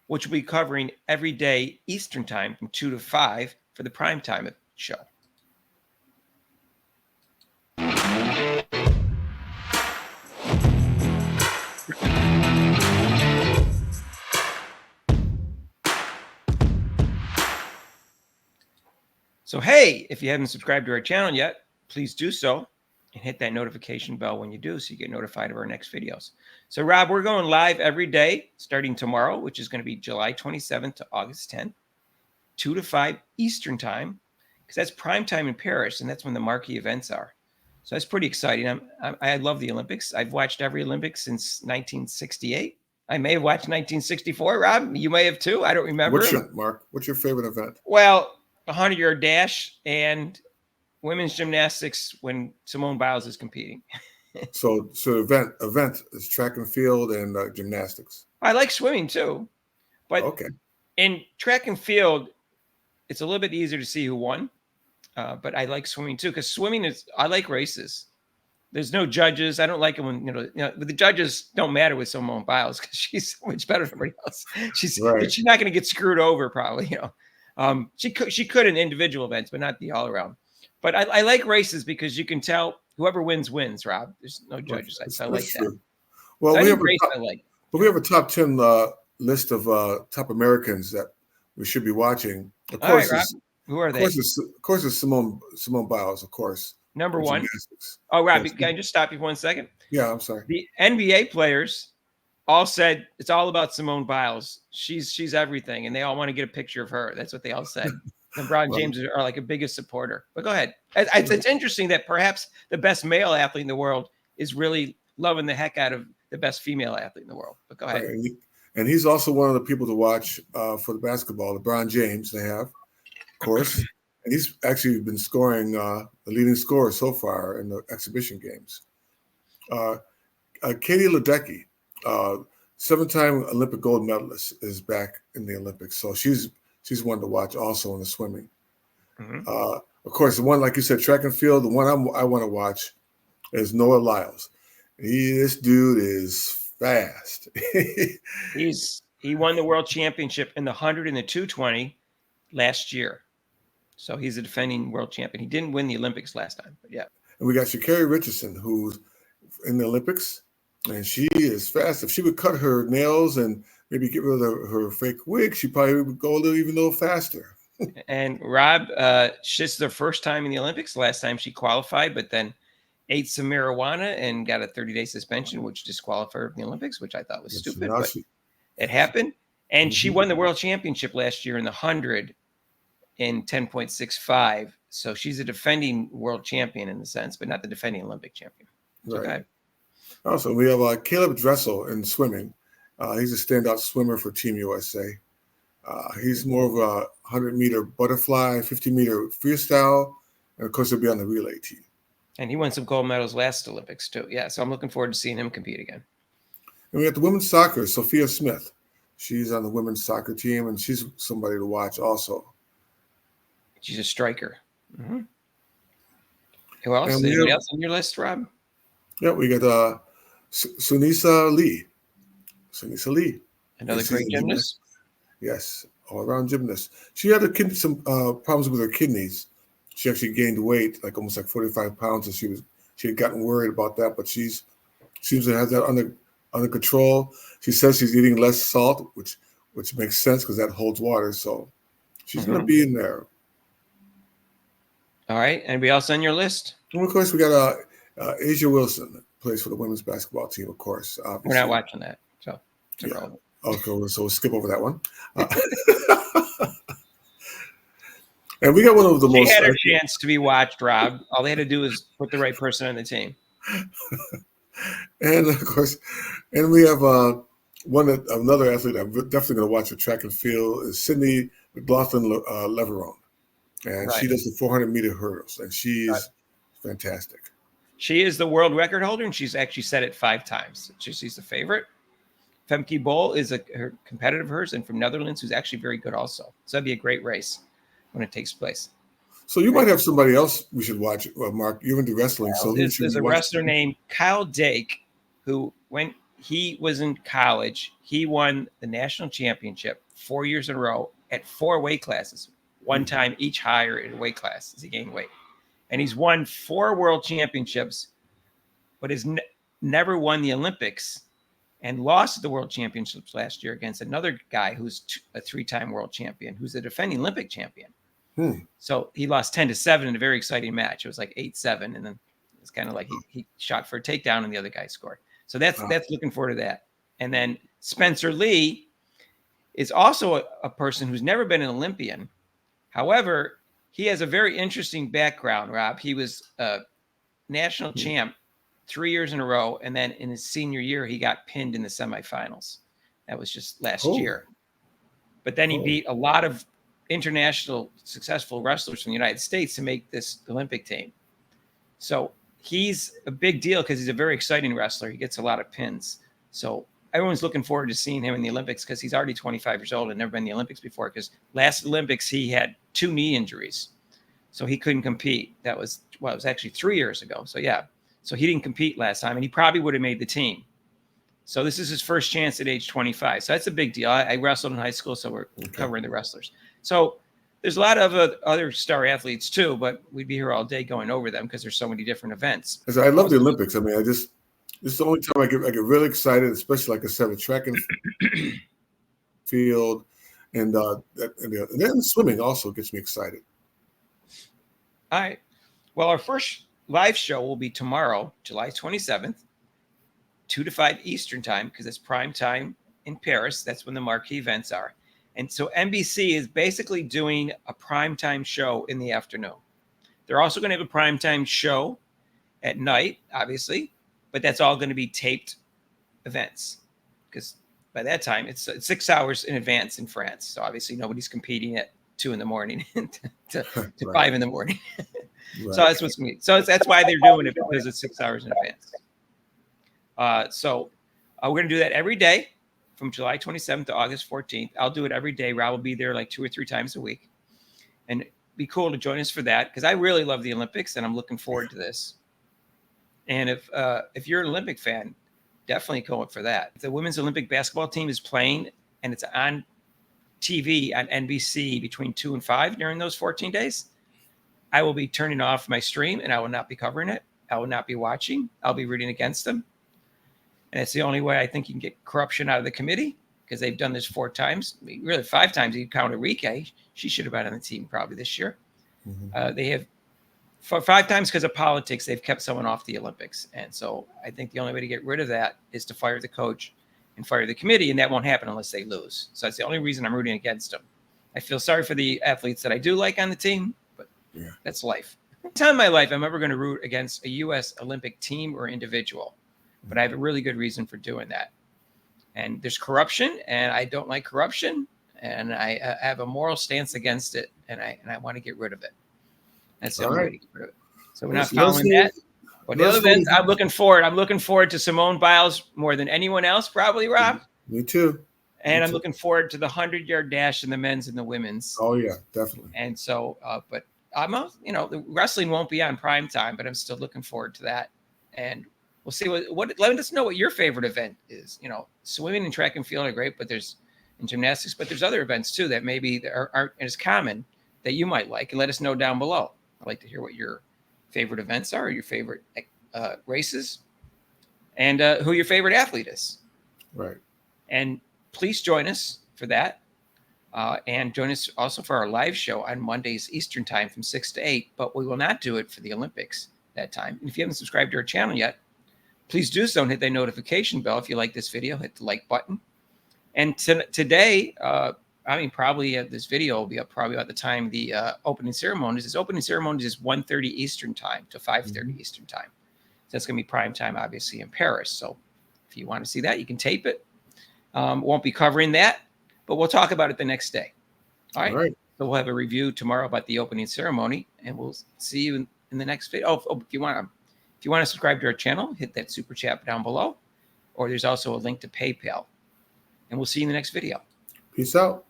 which will be covering every day Eastern time from 2 to 5 for the prime time show. So, hey, if you haven't subscribed to our channel yet, please do so and hit that notification bell when you do so you get notified of our next videos. So, Rob, we're going live every day starting tomorrow, which is going to be July 27th to August 10th, 2 to 5 Eastern time, because that's prime time in Paris, and that's when the marquee events are. So that's pretty exciting. I love the Olympics. I've watched every Olympics since 1968. I may have watched 1964, Rob. You may have too. I don't remember. What's your favorite event? Well, 100-yard dash and women's gymnastics when Simone Biles is competing. so event is track and field and gymnastics. I like swimming too, but okay. In track and field, it's a little bit easier to see who won. But I like swimming too, because I like races. There's no judges. I don't like it when the judges don't matter with Simone Biles because she's so much better than everybody else. She's not going to get screwed over probably. She could in individual events, but not the all around. But I like races because you can tell whoever wins, Rob. There's no judges. I like that. Well, so we have a top 10 list of top Americans that we should be watching. Of course, Rob. Who are they? Of course, it's Simone Biles, of course. Number one. Oh, Robbie, can I just stop you for 1 second? Yeah, I'm sorry. The NBA players all said it's all about Simone Biles. She's everything, and they all want to get a picture of her. That's what they all said. LeBron James are like a biggest supporter. But go ahead. It's interesting that perhaps the best male athlete in the world is really loving the heck out of the best female athlete in the world. But go ahead. Right. And he's also one of the people to watch for the basketball. LeBron James, they have. Of course, and he's actually been scoring the leading scorer so far in the exhibition games. Katie Ledecky, 7-time Olympic gold medalist, is back in the Olympics, so she's one to watch also in the swimming. Mm-hmm. Of course, the one, like you said, track and field. The one I want to watch is Noah Lyles. This dude is fast. He won the world championship in the 100 and the 220 last year. So he's a defending world champion. He didn't win the Olympics last time, but yeah. And we got Sha'Carri Richardson, who's in the Olympics, and she is fast. If she would cut her nails and maybe get rid of her fake wig, she probably would go even a little faster. And Rob, she's the first time in the Olympics. Last time she qualified, but then ate some marijuana and got a 30-day suspension, which disqualified her from the Olympics, which I thought was stupid, but it happened. And she won the world championship last year in the 100 in 10.65. So she's a defending world champion in the sense, but not the defending Olympic champion. So right. Also, we have Caleb Dressel in swimming. He's a standout swimmer for Team USA. He's more of a 100-meter butterfly, 50-meter freestyle, and of course, he'll be on the relay team. And he won some gold medals last Olympics too. Yeah, so I'm looking forward to seeing him compete again. And we got the women's soccer, Sophia Smith. She's on the women's soccer team, and she's somebody to watch also. She's a striker. Mm-hmm. Who else? Anybody else on your list, Rob? Yeah, we got Sunisa Lee. Another great gymnast. Yes, all-around gymnast. She had some problems with her kidneys. She actually gained weight, almost 45 pounds, and she had gotten worried about that, but she seems to have that under control. She says she's eating less salt, which makes sense because that holds water. So she's going to be in there. All right. Anybody else on your list? And of course, we got Asia Wilson, plays for the women's basketball team, of course. Obviously. We're not watching that. So yeah. Okay, so we'll skip over that one. And we got one of the most. She had her chance to be watched, Rob. All they had to do was put the right person on the team. And of course, and we have another athlete I'm definitely going to watch for track and field is Sydney McLaughlin-Leverone. And she does the 400-meter hurdles, and she's fantastic. She is the world record holder, and she's actually set it 5 times. She's the favorite. Femke Bol is her competitor of hers, and from Netherlands, who's actually very good also. So that'd be a great race when it takes place. So you might have somebody else we should watch, Mark. You're into wrestling. Well, there's a wrestler named Kyle Dake who went he was in college. He won the national championship 4 years in a row at 4 weight classes, one time each higher in weight class as he gained weight. And he's won 4 world championships, but has never won the Olympics, and lost the world championships last year against another guy who's a 3-time world champion, who's a defending Olympic champion. So he lost 10-7 in a very exciting match. It was like 8-7. And then it's kind of like he shot for a takedown and the other guy scored. So that's looking forward to that. And then Spencer Lee is also a person who's never been an Olympian. However, he has a very interesting background, Rob. He was a national champ 3 years in a row. And then in his senior year, he got pinned in the semifinals. That was just last year. But then he beat a lot of international successful wrestlers from the United States to make this Olympic team. So he's a big deal because he's a very exciting wrestler. He gets a lot of pins. So everyone's looking forward to seeing him in the Olympics because he's already 25 years old and never been in the Olympics before, because last Olympics he had 2 knee injuries. So he couldn't compete. That was, it was actually 3 years ago. So yeah. So he didn't compete last time, and he probably would have made the team. So this is his first chance at age 25. So that's a big deal. I wrestled in high school, so we're covering the wrestlers. So there's a lot of other star athletes too, but we'd be here all day going over them because there's so many different events. I love the Olympics. I mean, this is the only time I get really excited, especially like I said, with track and field, and then swimming also gets me excited. All right. Well, our first live show will be tomorrow, July 27th, 2 to 5 Eastern time, because it's prime time in Paris. That's when the marquee events are. And so NBC is basically doing a primetime show in the afternoon. They're also going to have a primetime show at night, obviously, but that's all going to be taped events, because by that time it's 6 hours in advance in France. So obviously nobody's competing at 2 in the morning to 5 in the morning. Right. So that's what's going to be. So that's why they're doing it, because it's 6 hours in advance. So we're going to do that every day from July 27th to August 14th. I'll do it every day. Rob will be there like 2 or 3 times a week. And it'd be cool to join us for that, because I really love the Olympics and I'm looking forward to this. And if you're an Olympic fan, definitely go up for that. If the women's Olympic basketball team is playing and it's on TV on NBC between 2 and 5 during those 14 days, I will be turning off my stream and I will not be covering it. I will not be watching. I'll be rooting against them. And it's the only way I think you can get corruption out of the committee, because they've done this 4 times, really 5 times. You count Enrique. She should have been on the team probably this year. They have 5 times because of politics. They've kept someone off the Olympics. And so I think the only way to get rid of that is to fire the coach and fire the committee. And that won't happen unless they lose. So that's the only reason I'm rooting against them. I feel sorry for the athletes that I do like on the team, but that's life. No time in my life I'm ever going to root against a U.S. Olympic team or individual. But I have a really good reason for doing that. And there's corruption, and I don't like corruption, and I have a moral stance against it, and I want to get rid of it. That's the only way to get rid of it. So we're not following that. But the other events, I'm looking forward. I'm looking forward to Simone Biles more than anyone else, probably, Rob. Me too. And I'm looking forward to the 100-yard dash in the men's and the women's. Oh yeah, definitely. And so, but I'm, the wrestling won't be on prime time, but I'm still looking forward to that. And we'll see what. Let us know what your favorite event is. Swimming and track and field are great, but there's in gymnastics, but there's other events too that maybe aren't as common that you might like, and let us know down below. I'd like to hear what your favorite events are, your favorite races, and who your favorite athlete is. Right. And please join us for that, and join us also for our live show on Mondays Eastern time from 6 to 8. But we will not do it for the Olympics that time. And if you haven't subscribed to our channel yet, please do so and hit that notification bell. If you like this video, hit the like button. And today, probably this video will be up probably about the time the opening ceremonies. This opening ceremonies is 1:30 Eastern time to 5:30 Eastern time. So that's going to be prime time, obviously, in Paris. So if you want to see that, you can tape it. Won't be covering that, but we'll talk about it the next day. All right. So we'll have a review tomorrow about the opening ceremony, and we'll see you in the next video. Oh, if you want to subscribe to our channel, hit that super chat down below, or there's also a link to PayPal. And we'll see you in the next video. Peace out.